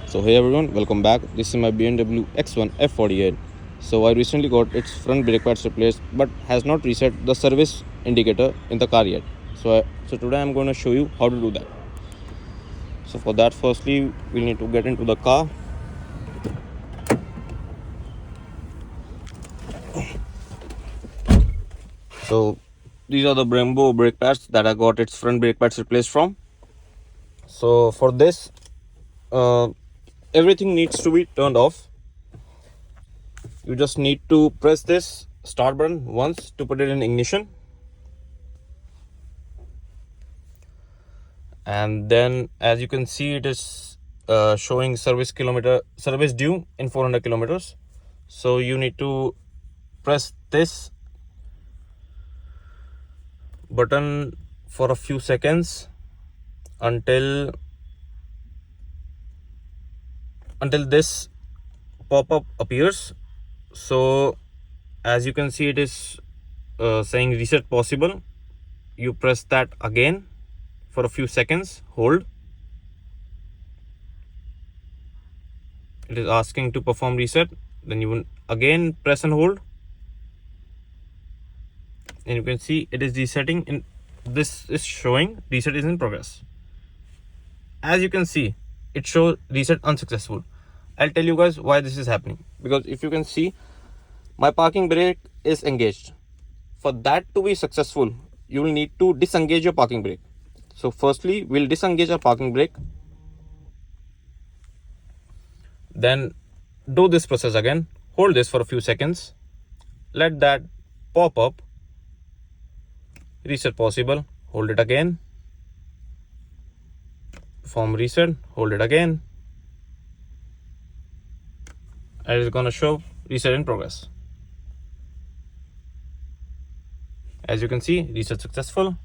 So hey everyone, welcome back. This is my BMW X1 F48. So I recently got its front brake pads replaced but has not reset the service indicator in the car yet. So today I'm going to show you how to do that. So for that, firstly we'll need to get into the car. So these are the Brembo brake pads that I got its front brake pads replaced from. So for this, everything needs to be turned off. You just need to press this start button once to put it in ignition, and then as you can see, it is showing service due in 400 kilometers. So you need to press this button for a few seconds until this pop-up appears. So as you can see, it is saying reset possible. You press that again for a few seconds, hold. It is asking to perform reset, then you will again press and hold, and you can see it is resetting. In this is showing reset is in progress. As you can see, it shows reset unsuccessful. I'll tell you guys why this is happening, because if you can see, my parking brake is engaged. For that to be successful, you will need to disengage your parking brake. So firstly, we'll disengage our parking brake, then do this process again. Hold this for a few seconds, let that pop up, reset possible, hold it again, perform reset, hold it again, and it's gonna show reset in progress. As you can see, reset successful.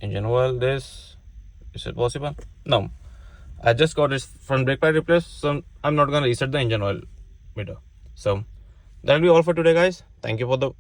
Engine oil, this reset possible. Now I just got its front brake pad replaced, so I'm not gonna reset the engine oil meter. So that'll be all for today, guys. Thank you for the